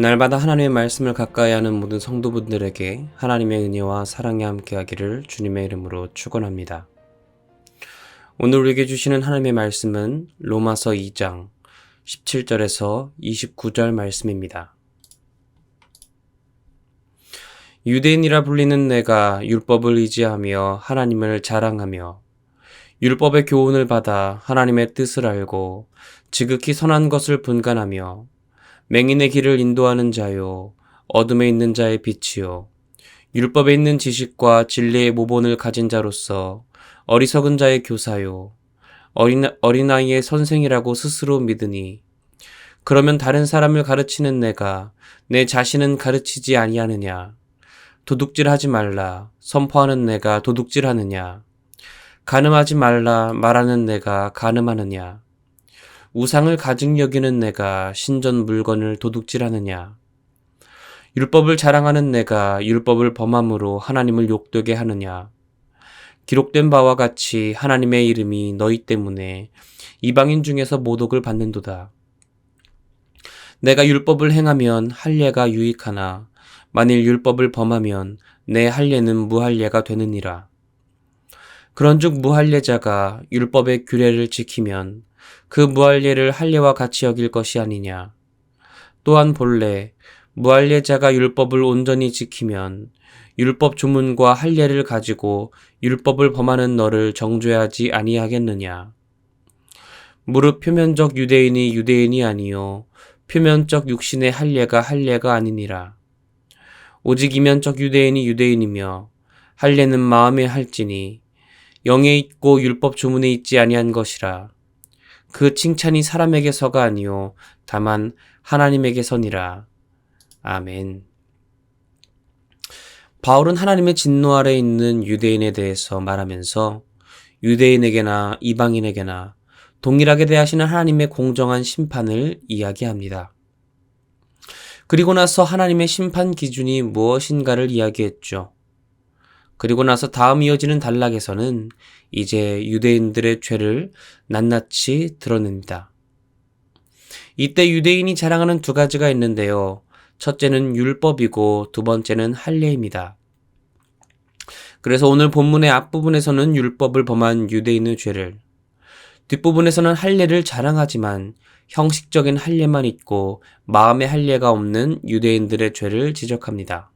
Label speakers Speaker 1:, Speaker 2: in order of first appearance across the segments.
Speaker 1: 날마다 하나님의 말씀을 가까이 하는 모든 성도분들에게 하나님의 은혜와 사랑이 함께하기를 주님의 이름으로 축원합니다. 오늘 우리에게 주시는 하나님의 말씀은 로마서 2장 17절에서 29절 말씀입니다. 유대인이라 불리는 내가 율법을 의지하며 하나님을 자랑하며 율법의 교훈을 받아 하나님의 뜻을 알고 지극히 선한 것을 분간하며 맹인의 길을 인도하는 자요 어둠에 있는 자의 빛이요 율법에 있는 지식과 진리의 모본을 가진 자로서 어리석은 자의 교사요 어린아이의 선생이라고 스스로 믿으니 그러면 다른 사람을 가르치는 내가 내 자신은 가르치지 아니하느냐. 도둑질하지 말라 선포하는 내가 도둑질하느냐. 간음하지 말라 말하는 내가 간음하느냐. 우상을 가증 여기는 내가 신전 물건을 도둑질하느냐. 율법을 자랑하는 내가 율법을 범함으로 하나님을 욕되게 하느냐. 기록된 바와 같이 하나님의 이름이 너희 때문에 이방인 중에서 모독을 받는도다. 내가 율법을 행하면 할례가 유익하나 만일 율법을 범하면 내 할례는 무할례가 되느니라. 그런즉 무할례자가 율법의 규례를 지키면 그 무할례를 할례와 같이 여길 것이 아니냐. 또한 본래 무할례자가 율법을 온전히 지키면 율법 조문과 할례를 가지고 율법을 범하는 너를 정죄하지 아니하겠느냐. 무릇 표면적 유대인이 유대인이 아니요 표면적 육신의 할례가 아니니라. 오직 이면적 유대인이 유대인이며 할례는 마음에 할지니 영에 있고 율법 조문에 있지 아니한 것이라. 그 칭찬이 사람에게서가 아니요 다만 하나님에게서니라. 아멘. 바울은 하나님의 진노 아래 있는 유대인에 대해서 말하면서 유대인에게나 이방인에게나 동일하게 대하시는 하나님의 공정한 심판을 이야기합니다. 그리고 나서 하나님의 심판 기준이 무엇인가를 이야기했죠. 그리고 나서 다음 이어지는 단락에서는 이제 유대인들의 죄를 낱낱이 드러냅니다. 이때 유대인이 자랑하는 두 가지가 있는데요. 첫째는 율법이고 두 번째는 할례입니다. 그래서 오늘 본문의 앞부분에서는 율법을 범한 유대인의 죄를, 뒷부분에서는 할례를 자랑하지만 형식적인 할례만 있고 마음의 할례가 없는 유대인들의 죄를 지적합니다.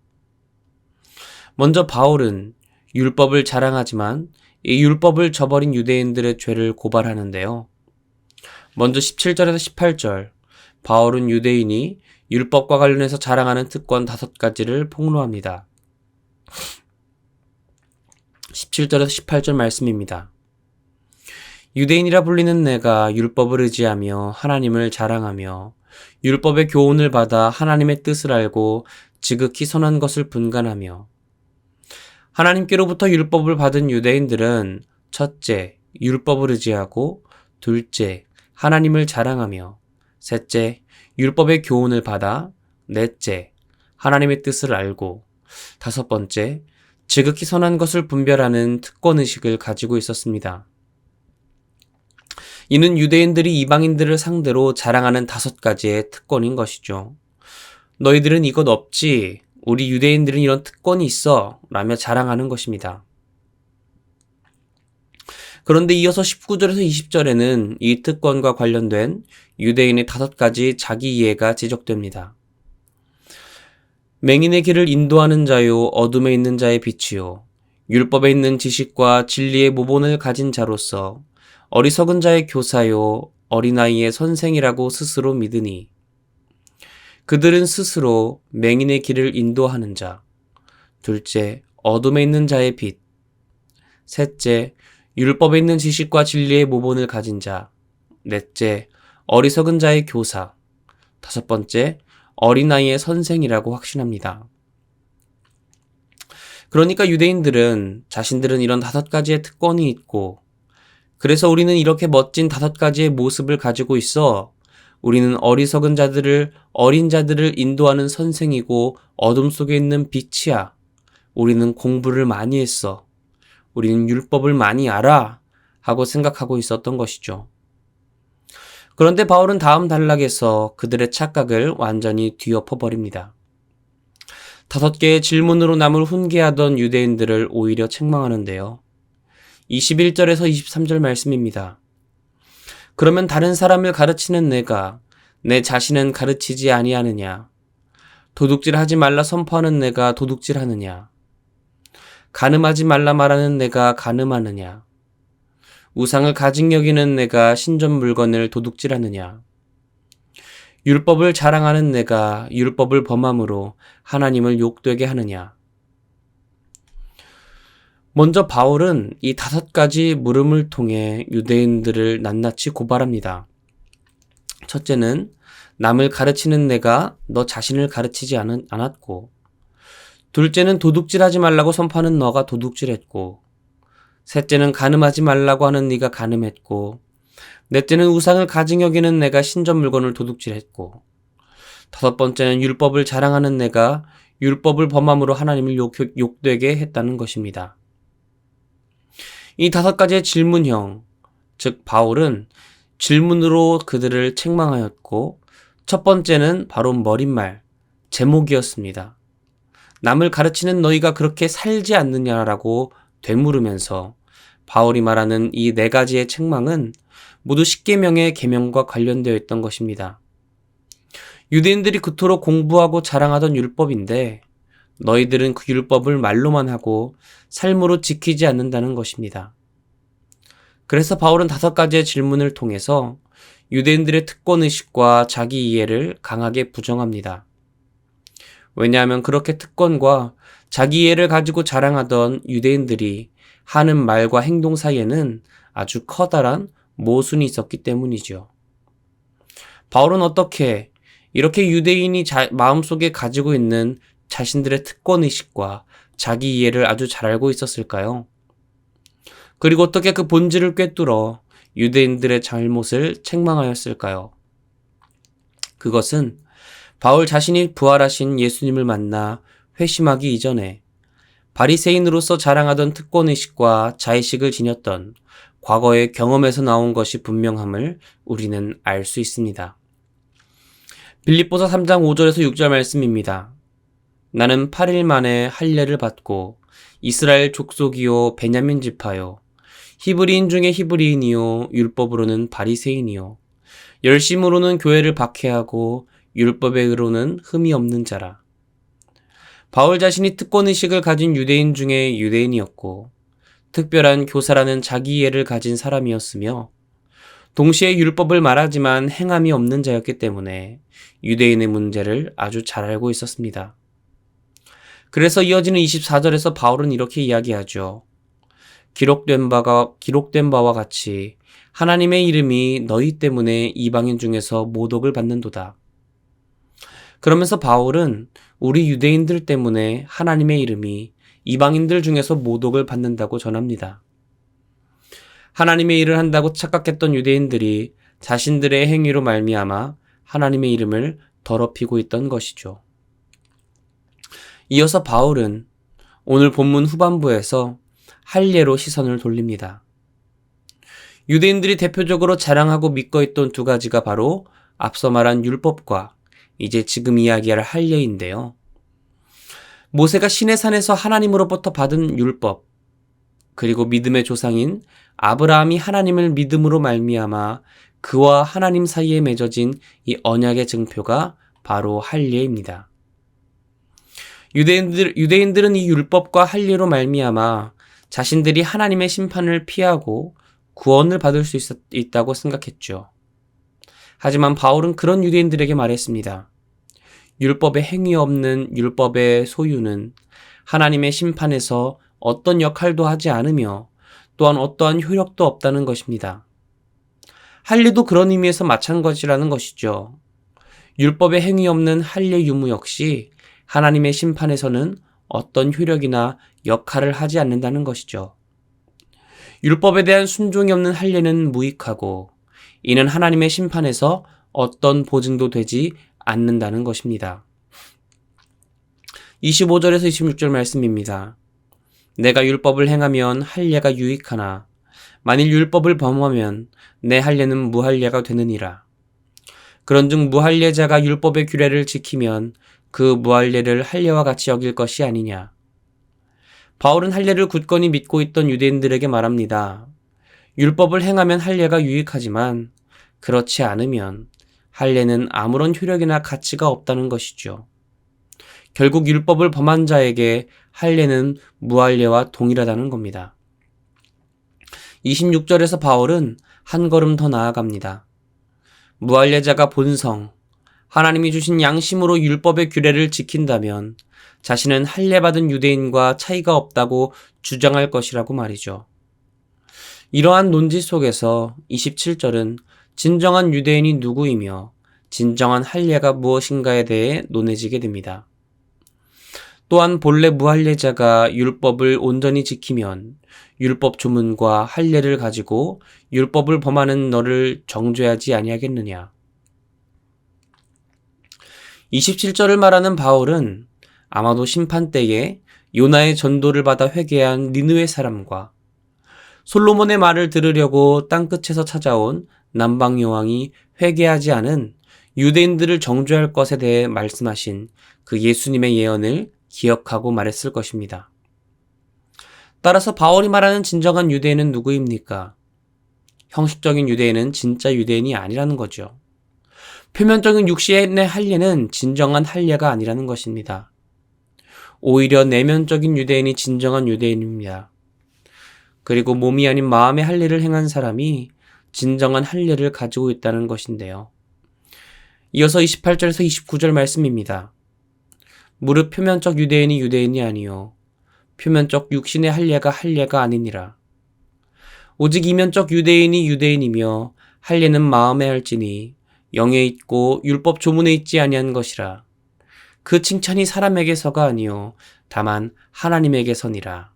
Speaker 1: 먼저 바울은 율법을 자랑하지만 이 율법을 저버린 유대인들의 죄를 고발하는데요. 먼저 17절에서 18절, 바울은 유대인이 율법과 관련해서 자랑하는 특권 5가지를 폭로합니다. 17절에서 18절 말씀입니다. 유대인이라 불리는 내가 율법을 의지하며 하나님을 자랑하며 율법의 교훈을 받아 하나님의 뜻을 알고 지극히 선한 것을 분간하며. 하나님께로부터 율법을 받은 유대인들은 첫째, 율법을 의지하고, 둘째, 하나님을 자랑하며, 셋째, 율법의 교훈을 받아, 넷째, 하나님의 뜻을 알고, 다섯 번째, 지극히 선한 것을 분별하는 특권의식을 가지고 있었습니다. 이는 유대인들이 이방인들을 상대로 자랑하는 5가지의 특권인 것이죠. 너희들은 이것 없지, 우리 유대인들은 이런 특권이 있어 라며 자랑하는 것입니다. 그런데 이어서 19절에서 20절에는 이 특권과 관련된 유대인의 5가지 자기 이해가 지적됩니다. 맹인의 길을 인도하는 자요 어둠에 있는 자의 빛이요 율법에 있는 지식과 진리의 모본을 가진 자로서 어리석은 자의 교사요 어린아이의 선생이라고 스스로 믿으니 그들은 스스로 맹인의 길을 인도하는 자, 둘째, 어둠에 있는 자의 빛, 셋째, 율법에 있는 지식과 진리의 모본을 가진 자, 넷째, 어리석은 자의 교사, 다섯 번째, 어린아이의 선생이라고 확신합니다. 그러니까 유대인들은 자신들은 이런 5가지의 특권이 있고, 그래서 우리는 이렇게 멋진 5가지의 모습을 가지고 있어 우리는 어리석은 자들을, 어린 자들을 인도하는 선생이고 어둠 속에 있는 빛이야. 우리는 공부를 많이 했어. 우리는 율법을 많이 알아. 하고 생각하고 있었던 것이죠. 그런데 바울은 다음 단락에서 그들의 착각을 완전히 뒤엎어버립니다. 5개의 질문으로 남을 훈계하던 유대인들을 오히려 책망하는데요. 21절에서 23절 말씀입니다. 그러면 다른 사람을 가르치는 내가 내 자신은 가르치지 아니하느냐? 도둑질하지 말라 선포하는 내가 도둑질하느냐? 간음하지 말라 말하는 내가 간음하느냐? 우상을 가증 여기는 내가 신전 물건을 도둑질하느냐? 율법을 자랑하는 내가 율법을 범함으로 하나님을 욕되게 하느냐? 먼저 바울은 이 5가지 물음을 통해 유대인들을 낱낱이 고발합니다. 첫째는 남을 가르치는 내가 너 자신을 가르치지 않았고, 둘째는 도둑질하지 말라고 선포하는 너가 도둑질했고, 셋째는 간음하지 말라고 하는 네가 간음했고, 넷째는 우상을 가증 여기는 내가 신전 물건을 도둑질했고, 5번째는 율법을 자랑하는 내가 율법을 범함으로 하나님을 욕되게 했다는 것입니다. 이 5가지의 질문형, 즉 바울은 질문으로 그들을 책망하였고, 첫 번째는 바로 머릿말, 제목이었습니다. 남을 가르치는 너희가 그렇게 살지 않느냐라고 되물으면서 바울이 말하는 이 4가지의 책망은 모두 십계명의 계명과 관련되어 있던 것입니다. 유대인들이 그토록 공부하고 자랑하던 율법인데 너희들은 그 율법을 말로만 하고 삶으로 지키지 않는다는 것입니다. 그래서 바울은 5가지의 질문을 통해서 유대인들의 특권의식과 자기 이해를 강하게 부정합니다. 왜냐하면 그렇게 특권과 자기 이해를 가지고 자랑하던 유대인들이 하는 말과 행동 사이에는 아주 커다란 모순이 있었기 때문이죠. 바울은 어떻게 이렇게 유대인이 마음속에 가지고 있는 자신들의 특권의식과 자기 이해를 아주 잘 알고 있었을까요? 그리고 어떻게 그 본질을 꿰뚫어 유대인들의 잘못을 책망하였을까요? 그것은 바울 자신이 부활하신 예수님을 만나 회심하기 이전에 바리새인으로서 자랑하던 특권의식과 자의식을 지녔던 과거의 경험에서 나온 것이 분명함을 우리는 알 수 있습니다. 빌립보서 3장 5절에서 6절 말씀입니다. 나는 8일 만에 할례를 받고 이스라엘 족속이요 베냐민 지파요 히브리인 중에 히브리인이요 율법으로는 바리새인이요 열심으로는 교회를 박해하고 율법에 의로는 흠이 없는 자라. 바울 자신이 특권의식을 가진 유대인 중에 유대인이었고 특별한 교사라는 자기 이해를 가진 사람이었으며 동시에 율법을 말하지만 행함이 없는 자였기 때문에 유대인의 문제를 아주 잘 알고 있었습니다. 그래서 이어지는 24절에서 바울은 이렇게 이야기하죠. 기록된 바와 같이 하나님의 이름이 너희 때문에 이방인 중에서 모독을 받는도다. 그러면서 바울은 우리 유대인들 때문에 하나님의 이름이 이방인들 중에서 모독을 받는다고 전합니다. 하나님의 일을 한다고 착각했던 유대인들이 자신들의 행위로 말미암아 하나님의 이름을 더럽히고 있던 것이죠. 이어서 바울은 오늘 본문 후반부에서 할례로 시선을 돌립니다. 유대인들이 대표적으로 자랑하고 믿고 있던 2가지가 바로 앞서 말한 율법과 이제 지금 이야기할 할례인데요. 모세가 시내산에서 하나님으로부터 받은 율법, 그리고 믿음의 조상인 아브라함이 하나님을 믿음으로 말미암아 그와 하나님 사이에 맺어진 이 언약의 증표가 바로 할례입니다. 유대인들은 이 율법과 할례로 말미암아 자신들이 하나님의 심판을 피하고 구원을 받을 수 있다고 생각했죠. 하지만 바울은 그런 유대인들에게 말했습니다. 율법에 행위 없는 율법의 소유는 하나님의 심판에서 어떤 역할도 하지 않으며 또한 어떠한 효력도 없다는 것입니다. 할례도 그런 의미에서 마찬가지라는 것이죠. 율법에 행위 없는 할례 유무 역시 하나님의 심판에서는 어떤 효력이나 역할을 하지 않는다는 것이죠. 율법에 대한 순종이 없는 할례는 무익하고 이는 하나님의 심판에서 어떤 보증도 되지 않는다는 것입니다. 25절에서 26절 말씀입니다. 내가 율법을 행하면 할례가 유익하나 만일 율법을 범하면 내 할례는 무할례가 되느니라. 그런즉 무할례자가 율법의 규례를 지키면 그 무할례를 할례와 같이 여길 것이 아니냐. 바울은 할례를 굳건히 믿고 있던 유대인들에게 말합니다. 율법을 행하면 할례가 유익하지만 그렇지 않으면 할례는 아무런 효력이나 가치가 없다는 것이죠. 결국 율법을 범한 자에게 할례는 무할례와 동일하다는 겁니다. 26절에서 바울은 한 걸음 더 나아갑니다. 무할례자가 본성, 하나님이 주신 양심으로 율법의 규례를 지킨다면 자신은 할례받은 유대인과 차이가 없다고 주장할 것이라고 말이죠. 이러한 논지 속에서 27절은 진정한 유대인이 누구이며 진정한 할례가 무엇인가에 대해 논해지게 됩니다. 또한 본래 무할례자가 율법을 온전히 지키면 율법 조문과 할례를 가지고 율법을 범하는 너를 정죄하지 아니하겠느냐. 27절을 말하는 바울은 아마도 심판 때에 요나의 전도를 받아 회개한 니느웨 사람과 솔로몬의 말을 들으려고 땅끝에서 찾아온 남방 여왕이 회개하지 않은 유대인들을 정죄할 것에 대해 말씀하신 그 예수님의 예언을 기억하고 말했을 것입니다. 따라서 바울이 말하는 진정한 유대인은 누구입니까? 형식적인 유대인은 진짜 유대인이 아니라는 거죠. 표면적인 육신의 할례는 진정한 할례가 아니라는 것입니다. 오히려 내면적인 유대인이 진정한 유대인입니다. 그리고 몸이 아닌 마음의 할례를 행한 사람이 진정한 할례를 가지고 있다는 것인데요. 이어서 28절에서 29절 말씀입니다. 무릇 표면적 유대인이 유대인이 아니요 표면적 육신의 할례가 아니니라. 오직 이면적 유대인이 유대인이며 할례는 마음에 할지니 영에 있고 율법 조문에 있지 아니한 것이라. 그 칭찬이 사람에게서가 아니요 다만 하나님에게서니라.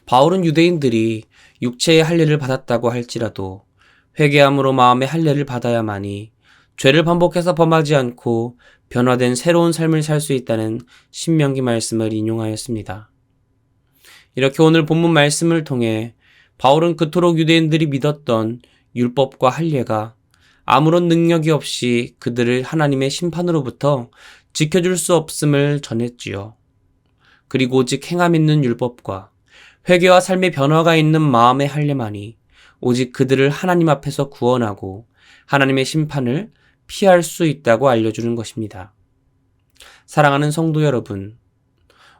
Speaker 1: 바울은 유대인들이 육체의 할례를 받았다고 할지라도 회개함으로 마음의 할례를 받아야만이 죄를 반복해서 범하지 않고 변화된 새로운 삶을 살 수 있다는 신명기 말씀을 인용하였습니다. 이렇게 오늘 본문 말씀을 통해 바울은 그토록 유대인들이 믿었던 율법과 할례가 아무런 능력이 없이 그들을 하나님의 심판으로부터 지켜줄 수 없음을 전했지요. 그리고 오직 행함 있는 율법과 회개와 삶의 변화가 있는 마음의 할례만이 오직 그들을 하나님 앞에서 구원하고 하나님의 심판을 피할 수 있다고 알려주는 것입니다. 사랑하는 성도 여러분,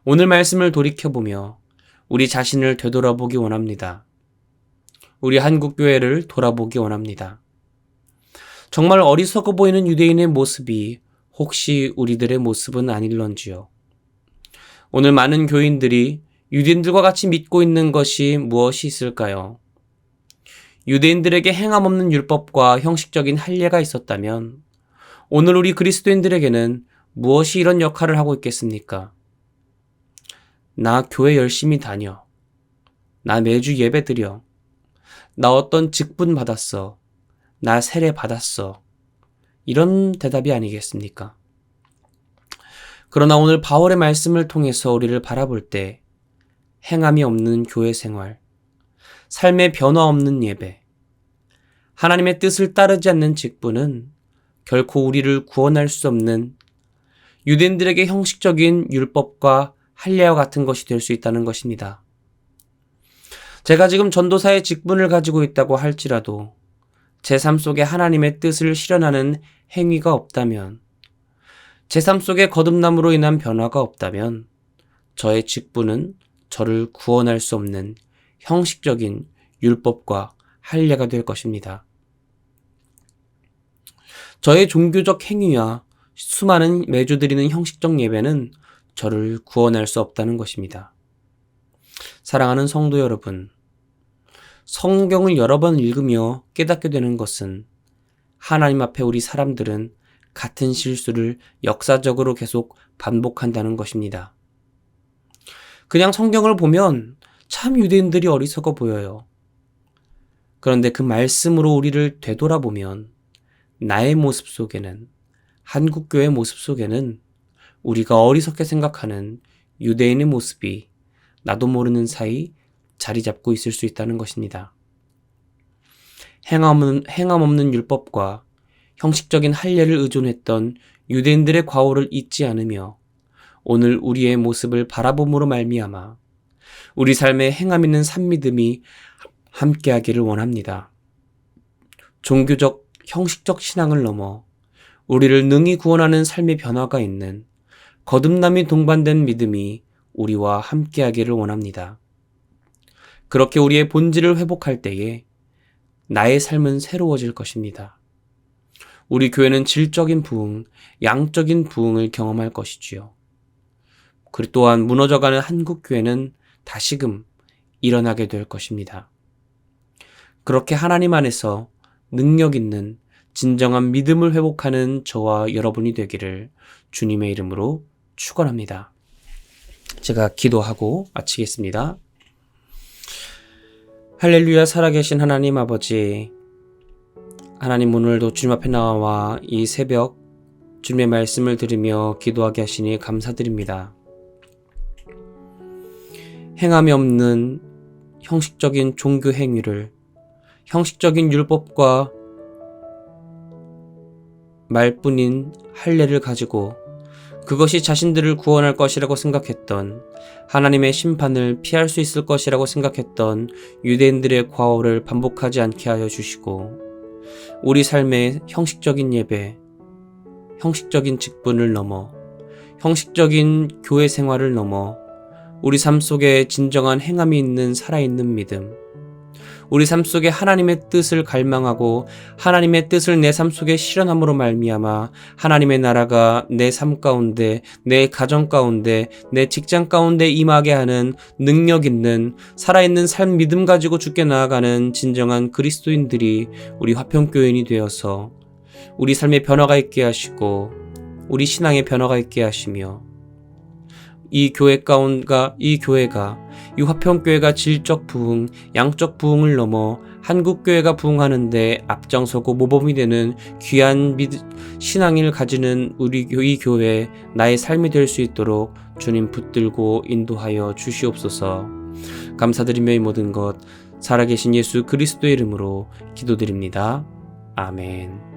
Speaker 1: 오늘 말씀을 돌이켜보며 우리 자신을 되돌아보기 원합니다. 우리 한국교회를 돌아보기 원합니다. 정말 어리석어 보이는 유대인의 모습이 혹시 우리들의 모습은 아닐런지요. 오늘 많은 교인들이 유대인들과 같이 믿고 있는 것이 무엇이 있을까요? 유대인들에게 행함 없는 율법과 형식적인 할례가 있었다면 오늘 우리 그리스도인들에게는 무엇이 이런 역할을 하고 있겠습니까? 나 교회 열심히 다녀. 나 매주 예배 드려. 나 어떤 직분 받았어. 나 세례 받았어. 이런 대답이 아니겠습니까? 그러나 오늘 바울의 말씀을 통해서 우리를 바라볼 때 행함이 없는 교회 생활, 삶의 변화 없는 예배, 하나님의 뜻을 따르지 않는 직분은 결코 우리를 구원할 수 없는 유대인들에게 형식적인 율법과 할례와 같은 것이 될 수 있다는 것입니다. 제가 지금 전도사의 직분을 가지고 있다고 할지라도 제 삶 속에 하나님의 뜻을 실현하는 행위가 없다면, 제 삶 속에 거듭남으로 인한 변화가 없다면 저의 직분은 저를 구원할 수 없는 형식적인 율법과 할례가 될 것입니다. 저의 종교적 행위와 수많은 매주 드리는 형식적 예배는 저를 구원할 수 없다는 것입니다. 사랑하는 성도 여러분, 성경을 여러 번 읽으며 깨닫게 되는 것은 하나님 앞에 우리 사람들은 같은 실수를 역사적으로 계속 반복한다는 것입니다. 그냥 성경을 보면 참 유대인들이 어리석어 보여요. 그런데 그 말씀으로 우리를 되돌아보면 나의 모습 속에는, 한국교회 모습 속에는 우리가 어리석게 생각하는 유대인의 모습이 나도 모르는 사이 자리 잡고 있을 수 있다는 것입니다. 행함 없는 율법과 형식적인 할례를 의존했던 유대인들의 과오를 잊지 않으며 오늘 우리의 모습을 바라봄으로 말미암아 우리 삶에 행함 있는 산믿음이 함께하기를 원합니다. 종교적, 형식적 신앙을 넘어 우리를 능히 구원하는 삶의 변화가 있는 거듭남이 동반된 믿음이 우리와 함께하기를 원합니다. 그렇게 우리의 본질을 회복할 때에 나의 삶은 새로워질 것입니다. 우리 교회는 질적인 부흥, 양적인 부흥을 경험할 것이지요. 그리고 또한 무너져가는 한국 교회는 다시금 일어나게 될 것입니다. 그렇게 하나님 안에서 능력 있는 진정한 믿음을 회복하는 저와 여러분이 되기를 주님의 이름으로 축원합니다. 제가 기도하고 마치겠습니다. 할렐루야. 살아계신 하나님 아버지, 하나님 오늘도 주님 앞에 나와 이 새벽 주님의 말씀을 들으며 기도하게 하시니 감사드립니다. 행함이 없는 형식적인 종교 행위를 형식적인 율법과 말뿐인 할례를 가지고 그것이 자신들을 구원할 것이라고 생각했던, 하나님의 심판을 피할 수 있을 것이라고 생각했던 유대인들의 과오를 반복하지 않게 하여 주시고, 우리 삶의 형식적인 예배, 형식적인 직분을 넘어 형식적인 교회 생활을 넘어 우리 삶 속에 진정한 행함이 있는 살아있는 믿음, 우리 삶 속에 하나님의 뜻을 갈망하고 하나님의 뜻을 내 삶 속에 실현함으로 말미암아 하나님의 나라가 내 삶 가운데, 내 가정 가운데, 내 직장 가운데 임하게 하는 능력 있는 살아있는 삶 믿음 가지고 주께 나아가는 진정한 그리스도인들이 우리 화평교인이 되어서 우리 삶에 변화가 있게 하시고 우리 신앙에 변화가 있게 하시며 이 교회가 이 화평교회가 질적 부흥, 양적 부흥을 넘어 한국교회가 부흥하는데 앞장서고 모범이 되는 귀한 신앙을 가지는 우리 이 교회, 나의 삶이 될 수 있도록 주님 붙들고 인도하여 주시옵소서. 감사드리며 이 모든 것 살아계신 예수 그리스도의 이름으로 기도드립니다. 아멘.